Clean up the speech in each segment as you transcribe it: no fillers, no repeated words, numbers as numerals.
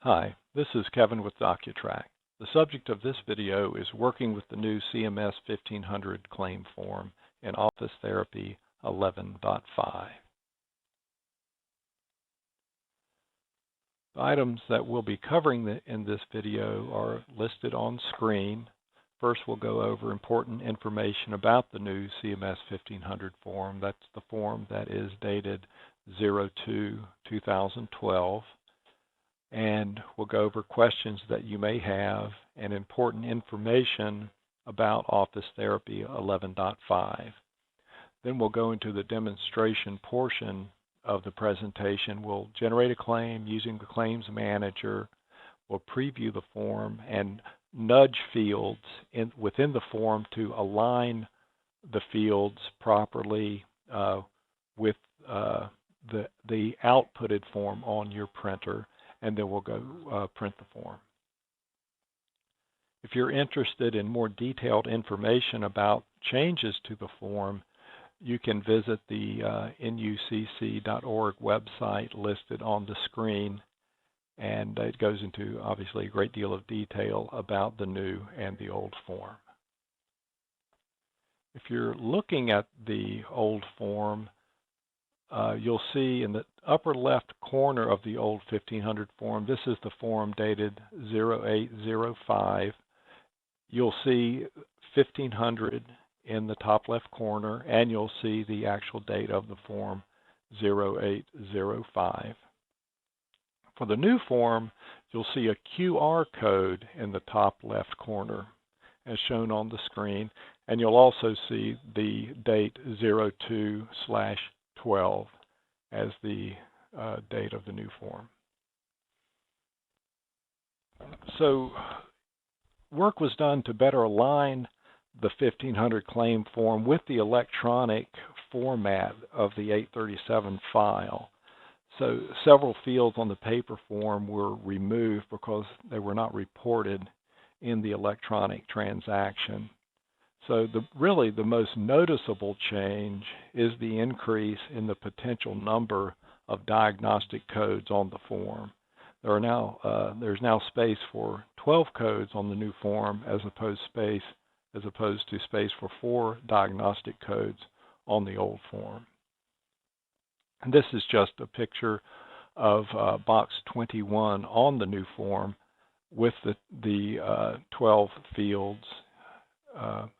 Hi, this is Kevin with DocuTrack. The subject of this video is working with the new CMS-1500 Claim Form in Office Therapy 11.5. The items that we'll be covering in this video are listed on screen. First, we'll go over important information about the new CMS-1500 form. That's the form that is dated 02/2012. And we'll go over questions that you may have and important information about Office Therapy 11.5. Then we'll go into the demonstration portion of the presentation. We'll generate a claim using the Claims Manager. We'll preview the form and nudge fields within the form to align the fields properly with the outputted form on your printer. And then we'll go print the form. If you're interested in more detailed information about changes to the form, you can visit the nucc.org website listed on the screen, and it goes into obviously a great deal of detail about the new and the old form. If you're looking at the old form, you'll see in the upper left corner of the old 1500 form, this is the form dated 08/05. You'll see 1500 in the top left corner, and you'll see the actual date of the form 08/05. For the new form, you'll see a QR code in the top left corner as shown on the screen, and you'll also see the date 02/12 as the date of the new form. So work was done to better align the 1500 claim form with the electronic format of the 837 file. So several fields on the paper form were removed because they were not reported in the electronic transaction. So really the most noticeable change is the increase in the potential number of diagnostic codes on the form. There's now space for 12 codes on the new form as opposed to space for 4 diagnostic codes on the old form. And this is just a picture of box 21 on the new form with the 12 fields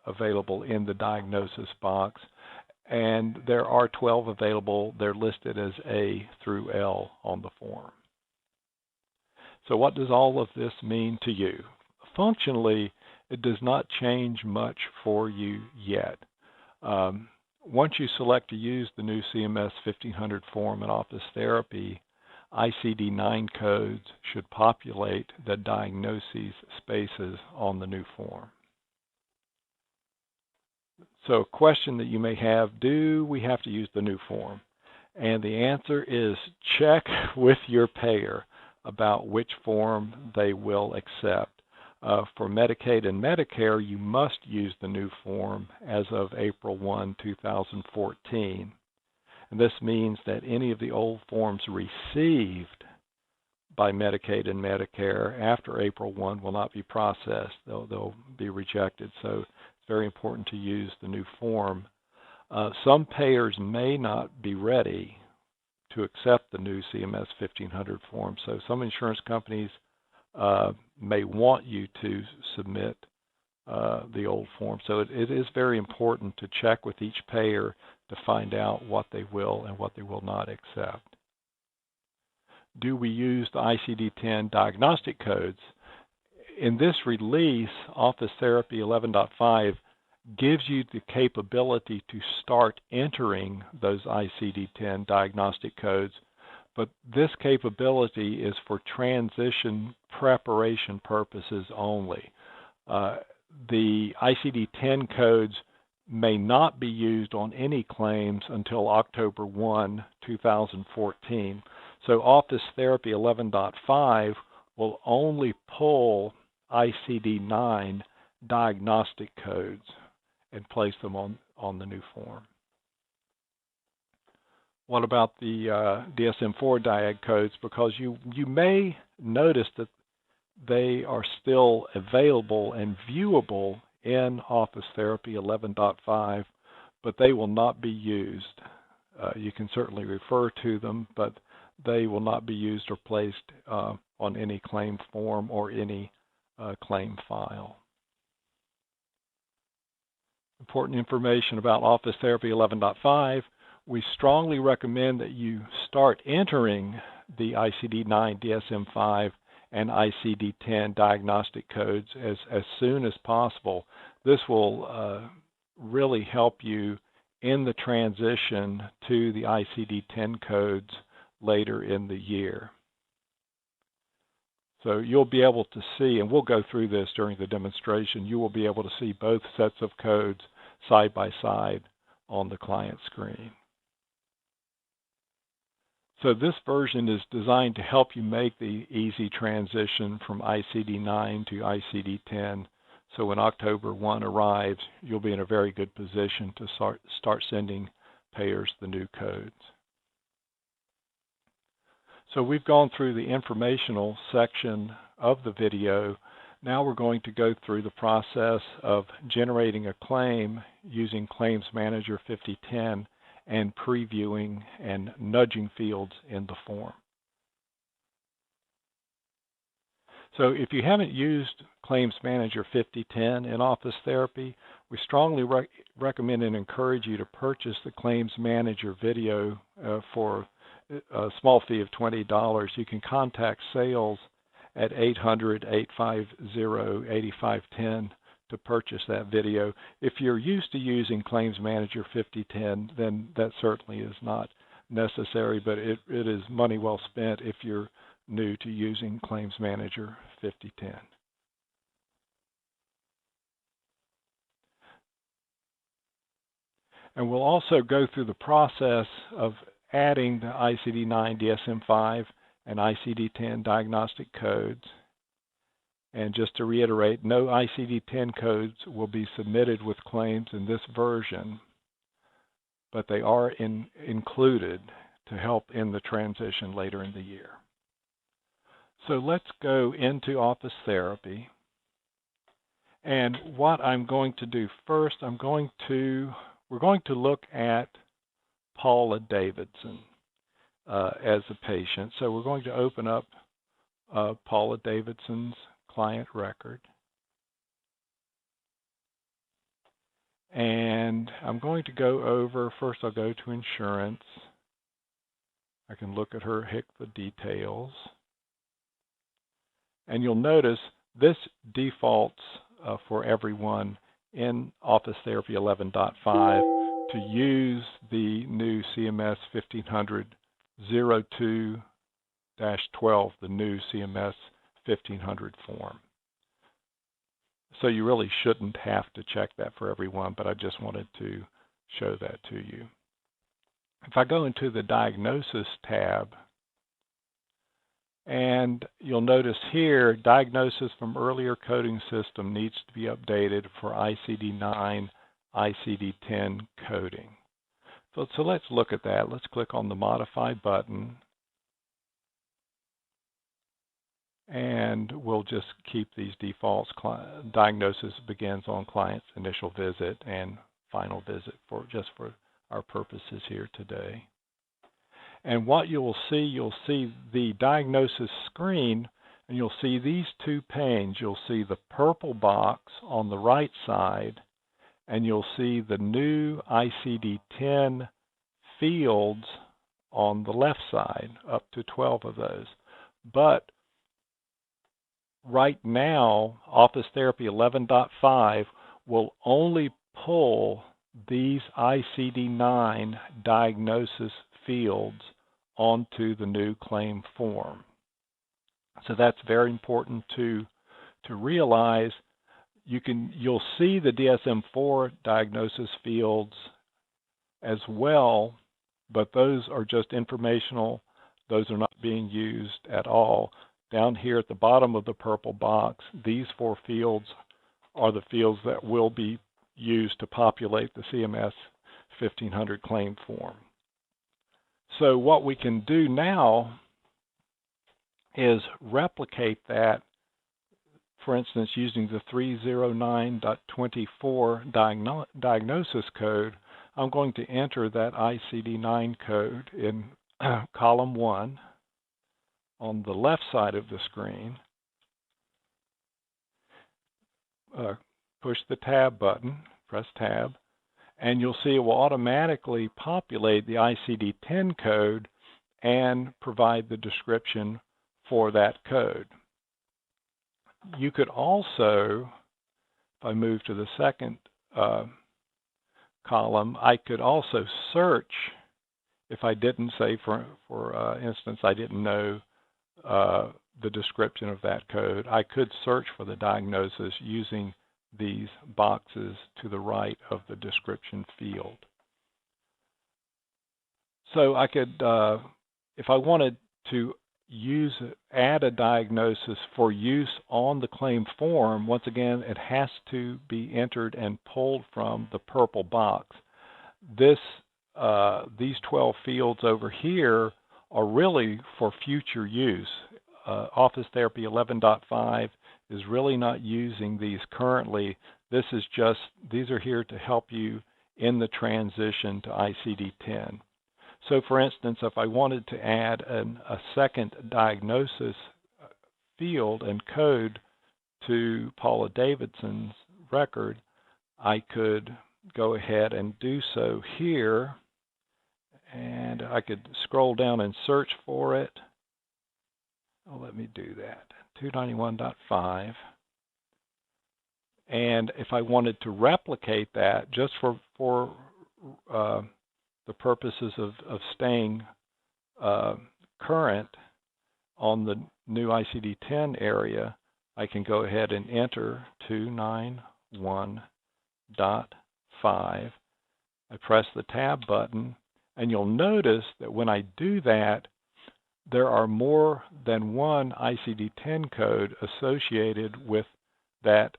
available in the diagnosis box, and there are 12 available. They're listed as A through L on the form. So what does all of this mean to you? Functionally, it does not change much for you yet. Once you select to use the new CMS 1500 form in Office Therapy, ICD-9 codes should populate the diagnoses spaces on the new form. So a question that you may have, do we have to use the new form? And the answer is check with your payer about which form they will accept. For Medicaid and Medicare, you must use the new form as of April 1, 2014. And this means that any of the old forms received by Medicaid and Medicare after April 1 will not be processed. They'll be rejected. So it's very important to use the new form. Some payers may not be ready to accept the new CMS 1500 form. So some insurance companies may want you to submit the old form. So it is very important to check with each payer to find out what they will and what they will not accept. Do we use the ICD-10 diagnostic codes? In this release, Office Therapy 11.5 gives you the capability to start entering those ICD-10 diagnostic codes, but this capability is for transition preparation purposes only. The ICD-10 codes may not be used on any claims until October 1, 2014. So Office Therapy 11.5 will only pull ICD-9 diagnostic codes and place them on the new form. What about the DSM-4 diag codes? Because you may notice that they are still available and viewable in Office Therapy 11.5, but they will not be used. You can certainly refer to them, but they will not be used or placed on any claim form or any claim file. Important information about Office Therapy 11.5. We strongly recommend that you start entering the ICD-9, DSM-5, and ICD-10 diagnostic codes as soon as possible. This will really help you in the transition to the ICD-10 codes later in the year. So you'll be able to see, and we'll go through this during the demonstration, you will be able to see both sets of codes side by side on the client screen. So this version is designed to help you make the easy transition from ICD-9 to ICD-10. So when October 1 arrives, you'll be in a very good position to start sending payers the new codes. So we've gone through the informational section of the video. Now we're going to go through the process of generating a claim using Claims Manager 5010 and previewing and nudging fields in the form. So if you haven't used Claims Manager 5010 in Office Therapy, we strongly recommend and encourage you to purchase the Claims Manager video for a small fee of $20. You can contact sales at 800-850-8510 to purchase that video. If you're used to using Claims Manager 5010, then that certainly is not necessary, but it is money well spent if you're new to using Claims Manager 5010. And we'll also go through the process of adding the ICD-9, DSM-5, and ICD-10 diagnostic codes. And just to reiterate, no ICD-10 codes will be submitted with claims in this version, but they are included to help in the transition later in the year. So let's go into Office Therapy. And what I'm going to do first, we're going to look at Paula Davidson as a patient. So we're going to open up Paula Davidson's client record. And I'm going to go over, first I'll go to insurance. I can look at her HCFA details. And you'll notice this defaults for everyone in Office Therapy 11.5 to use the new CMS-1500 02-12, the new CMS-1500 form. So you really shouldn't have to check that for everyone, but I just wanted to show that to you. If I go into the Diagnosis tab, and you'll notice here, diagnosis from earlier coding system needs to be updated for ICD-9, ICD-10 coding. So let's look at that. Let's click on the Modify button. And we'll just keep these defaults. Diagnosis begins on client's initial visit and final visit just for our purposes here today. And what you'll see the diagnosis screen, and you'll see these two panes. You'll see the purple box on the right side, and you'll see the new ICD-10 fields on the left side, up to 12 of those. But right now, Office Therapy 11.5 will only pull these ICD-9 diagnosis fields onto the new claim form. So that's very important to realize. You'll see the DSM-4 diagnosis fields as well, but those are just informational. Those are not being used at all. Down here at the bottom of the purple box, these 4 fields are the fields that will be used to populate the CMS-1500 claim form. So what we can do now is replicate that, for instance, using the 309.24 diagnosis code. I'm going to enter that ICD-9 code in column 1 on the left side of the screen. Push the tab button, press tab, and you'll see it will automatically populate the ICD-10 code and provide the description for that code. You could also, if I move to the second column, I could also search if I didn't say, for instance, I didn't know the description of that code. I could search for the diagnosis using these boxes to the right of the description field. So I could, if I wanted to add a diagnosis for use on the claim form, once again, it has to be entered and pulled from the purple box. These 12 fields over here are really for future use. Office Therapy 11.5 is really not using these currently. These are here to help you in the transition to ICD-10. So for instance, if I wanted to add a second diagnosis field and code to Paula Davidson's record, I could go ahead and do so here, and I could scroll down and search for it. Oh, let me do that. 291.5. And if I wanted to replicate that just for the purposes of staying current on the new ICD-10 area, I can go ahead and enter 291.5. I press the tab button, and you'll notice that when I do that, there are more than one ICD-10 code associated with that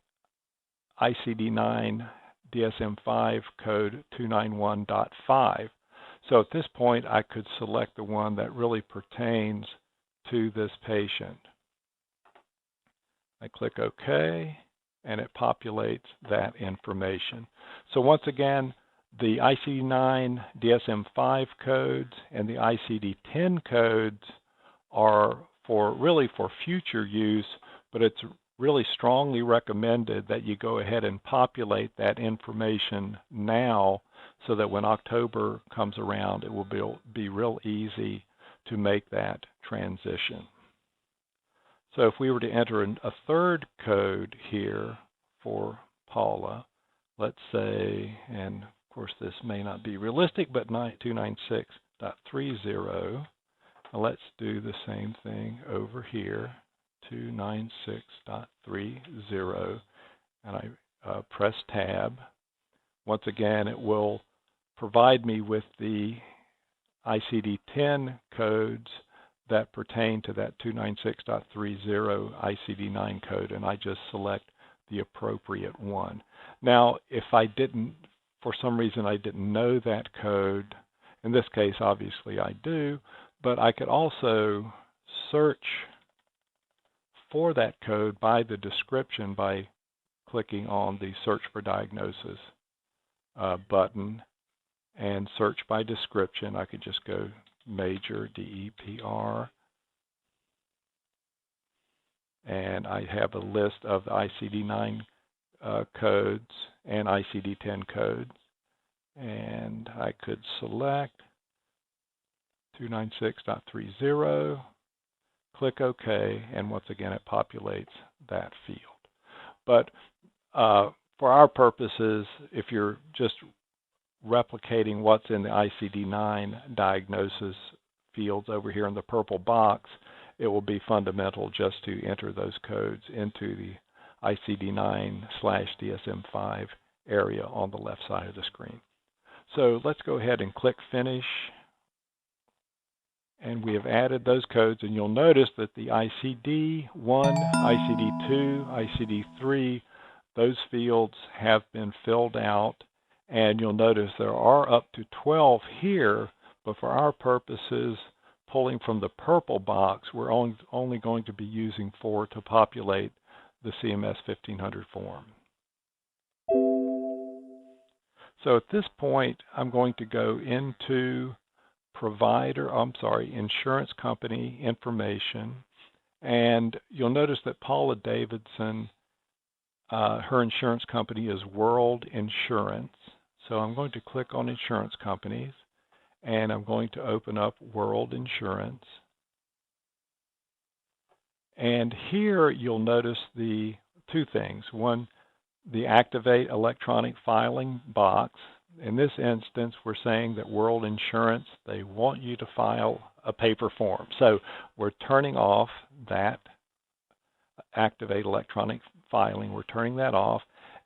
ICD-9 DSM-5 code 291.5. So at this point, I could select the one that really pertains to this patient. I click OK, and it populates that information. So once again, the ICD-9 DSM-5 codes and the ICD-10 codes are really for future use, but it's really strongly recommended that you go ahead and populate that information now so that when October comes around, it will be real easy to make that transition. So if we were to enter a third code here for Paula, let's say, and of course this may not be realistic, but 296.30, let's do the same thing over here, 296.30, and I press tab. Once again, it will provide me with the ICD-10 codes that pertain to that 296.30 ICD-9 code, and I just select the appropriate one. Now, if I didn't, for some reason I didn't know that code, in this case obviously I do, but I could also search for that code by the description by clicking on the Search for Diagnosis button and search by description. I could just go major, DEPR, and I have a list of the ICD-9 codes and ICD-10 codes, and I could select 296.30, click OK, and once again it populates that field. But for our purposes, if you're just replicating what's in the ICD-9 diagnosis fields over here in the purple box, it will be fundamental just to enter those codes into the ICD-9/DSM-5 area on the left side of the screen. So let's go ahead and click Finish. And we have added those codes, and you'll notice that the ICD-1, ICD-2, ICD-3, those fields have been filled out, and you'll notice there are up to 12 here, but for our purposes, pulling from the purple box, we're only going to be using 4 to populate the CMS 1500 form. So at this point, I'm going to go into insurance company information, and you'll notice that Paula Davidson, her insurance company is World Insurance. So I'm going to click on insurance companies, and I'm going to open up World Insurance. And here you'll notice the 2 things. One, the Activate Electronic Filing box. In this instance, we're saying that World Insurance, they want you to file a paper form. So we're turning off that Activate Electronic Filing. We're turning that off,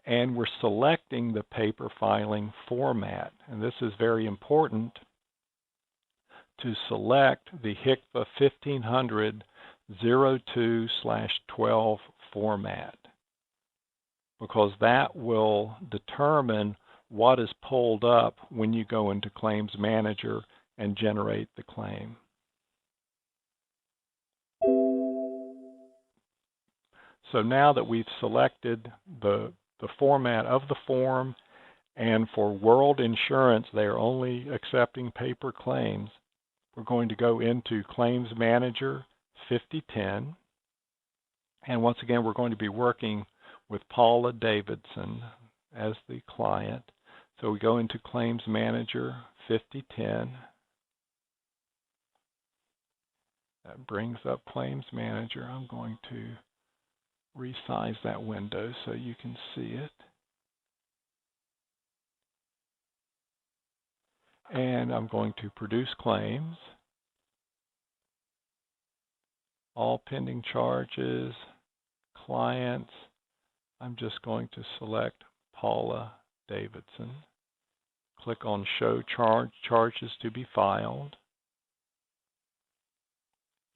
and we're selecting the paper filing format. And this is very important to select the HCFA 1500 02/12 format, because that will determine what is pulled up when you go into Claims Manager and generate the claim. So now that we've selected the format of the form, and for World Insurance, they are only accepting paper claims, we're going to go into Claims Manager 5010. And once again, we're going to be working with Paula Davidson as the client. So we go into Claims Manager 5010. That brings up Claims Manager. I'm going to resize that window so you can see it. And I'm going to produce claims. All pending charges, clients. I'm just going to select Paula Davidson. Click on Show Charges to be Filed.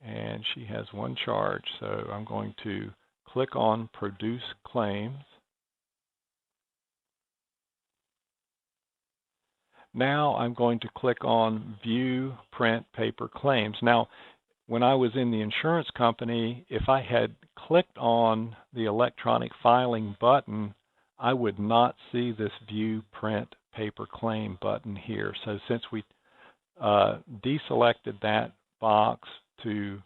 And she has 1 charge, so I'm going to click on Produce Claims. Now I'm going to click on View Print Paper Claims. Now, when I was in the insurance company, if I had clicked on the electronic filing button, I would not see this View Print Paper Claim button here. So since we deselected that box to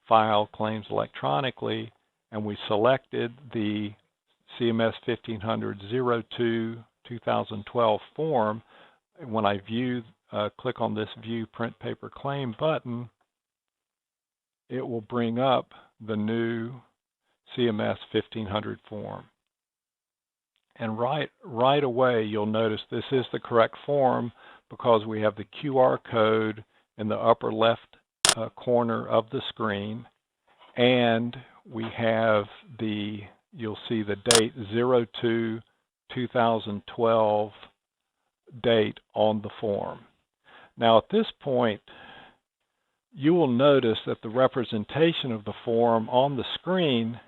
file claims electronically, and we selected the CMS 1500 02/2012 form, when I click on this View Print Paper Claim button, it will bring up the new CMS 1500 form. And right away, you'll notice this is the correct form because we have the QR code in the upper left corner of the screen, and we have you'll see the date 02/2012 date on the form. Now at this point, you will notice that the representation of the form on the screen,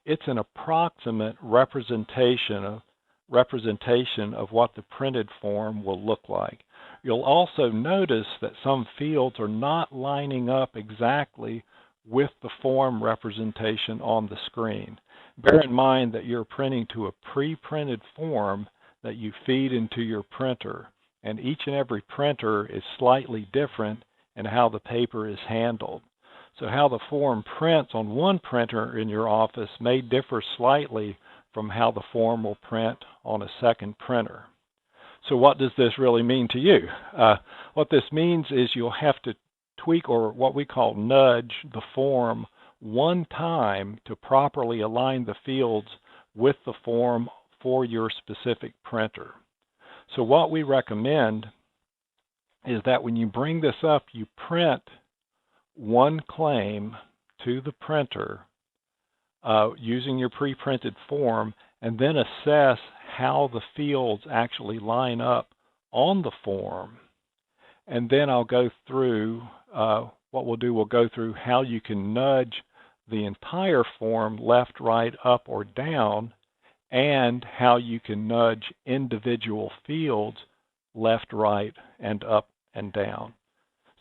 it's an approximate representation of what the printed form will look like. You'll also notice that some fields are not lining up exactly with the form representation on the screen. Bear in mind that you're printing to a pre-printed form that you feed into your printer, and each and every printer is slightly different in how the paper is handled. So how the form prints on one printer in your office may differ slightly from how the form will print on a second printer. So what does this really mean to you? What this means is you'll have to tweak, or what we call nudge, the form one time to properly align the fields with the form for your specific printer. So what we recommend is that when you bring this up, you print one claim to the printer using your pre-printed form, and then assess how the fields actually line up on the form. And then I'll go through, what we'll do, we'll go through how you can nudge the entire form left, right, up, or down, and how you can nudge individual fields left, right, and up and down.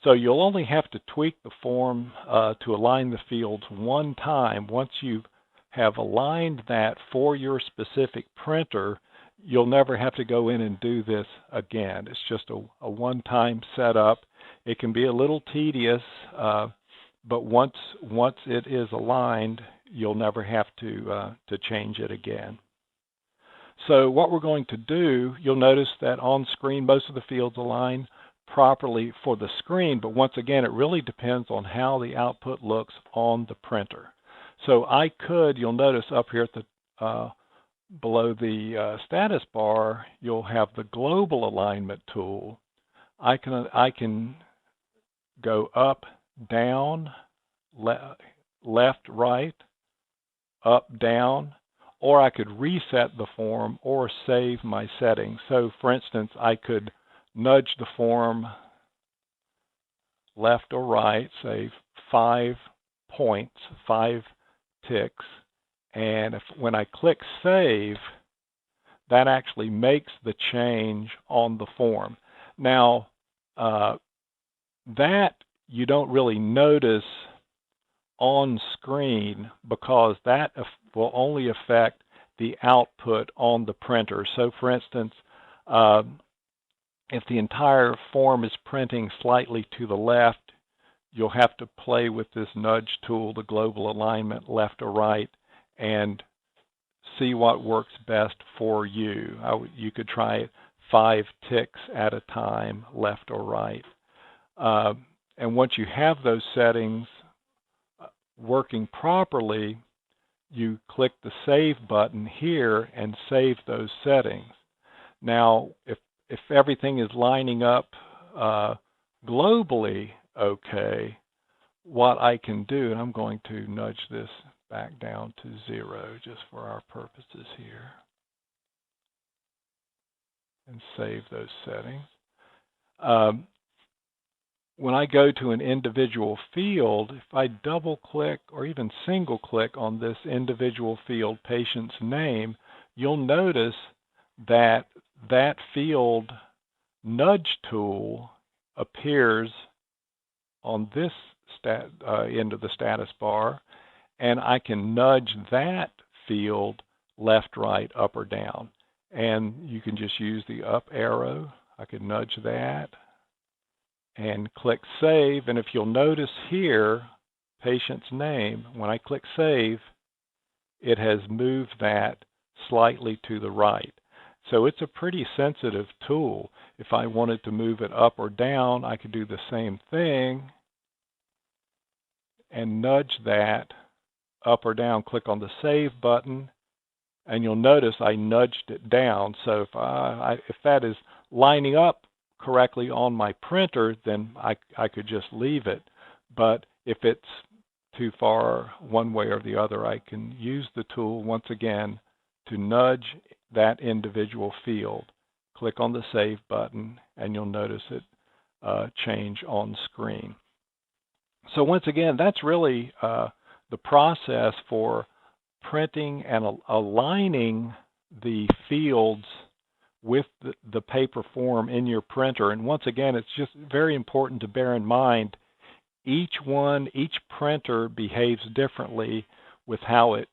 So you'll only have to tweak the form to align the fields one time. Once you have aligned that for your specific printer, you'll never have to go in and do this again. It's just a one-time setup. It can be a little tedious, but once it is aligned, you'll never have to change it again. So what we're going to do, you'll notice that on screen most of the fields align properly for the screen, but once again it really depends on how the output looks on the printer. So I could, you'll notice up here at the below the status bar, you'll have the global alignment tool. I can go up, down, left, right, up, down, or I could reset the form or save my settings. So for instance, I could nudge the form left or right, say 5 points, 5 ticks, and when I click save, that actually makes the change on the form. Now, that you don't really notice on screen because that will only affect the output on the printer. So for instance, if the entire form is printing slightly to the left, you'll have to play with this nudge tool, the global alignment left or right, and see what works best for you. You could try it 5 ticks at a time, left or right. And once you have those settings working properly, you click the Save button here and save those settings. Now, if everything is lining up globally okay, what I can do, and I'm going to nudge this back down to 0 just for our purposes here, and save those settings. When I go to an individual field, if I double click or even single click on this individual field, patient's name, you'll notice that that field nudge tool appears on this end of the status bar, and I can nudge that field left, right, up, or down. And you can just use the up arrow. I can nudge that and click save, and if you'll notice here, patient's name, when I click save, it has moved that slightly to the right. So it's a pretty sensitive tool. If I wanted to move it up or down, I could do the same thing and nudge that up or down. Click on the save button, and you'll notice I nudged it down. So if that is lining up correctly on my printer, then I could just leave it. But if it's too far one way or the other, I can use the tool once again to nudge that individual field. Click on the Save button, and you'll notice it change on screen. So once again, that's really the process for printing and aligning the fields with the paper form in your printer. And once again, it's just very important to bear in mind each printer behaves differently with how it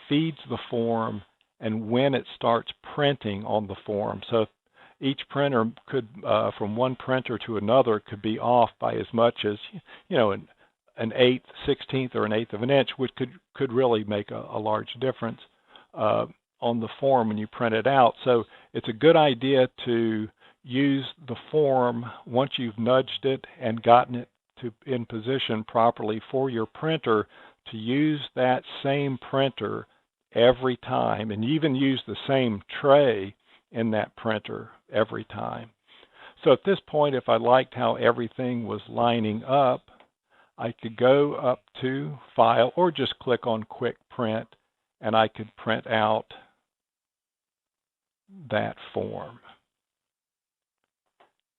feeds the form and when it starts printing on the form. So each printer could, from one printer to another, could be off by as much as, an eighth, 16th, or an eighth of an inch, which could really make a large difference on the form when you print it out. So it's a good idea to use the form once you've nudged it and gotten it in position properly for your printer, to use that same printer every time, and even use the same tray in that printer every time. So at this point, if I liked how everything was lining up, I could go up to File or just click on Quick Print, and I could print out that form.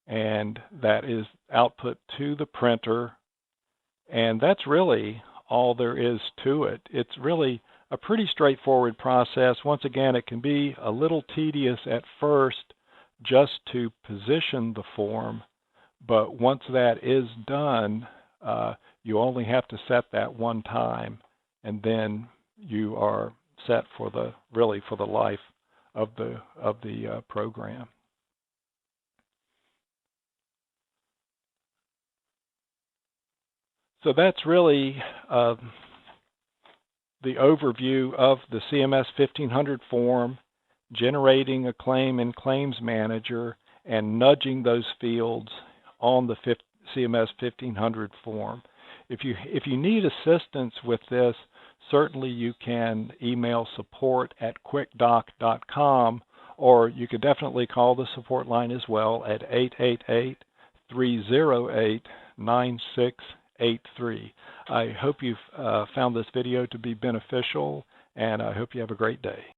And that is output to the printer, and that's really all there is to it. It's really a pretty straightforward process. Once again, it can be a little tedious at first just to position the form, But once that is done, you only have to set that one time, and then you are set for the life of the program. So that's really the overview of the CMS 1500 form, generating a claim in Claims Manager, and nudging those fields on the CMS 1500 form. If you need assistance with this, certainly you can email support@quickdoc.com, or you could definitely call the support line as well at 888-308-9683. I hope you've found this video to be beneficial, and I hope you have a great day.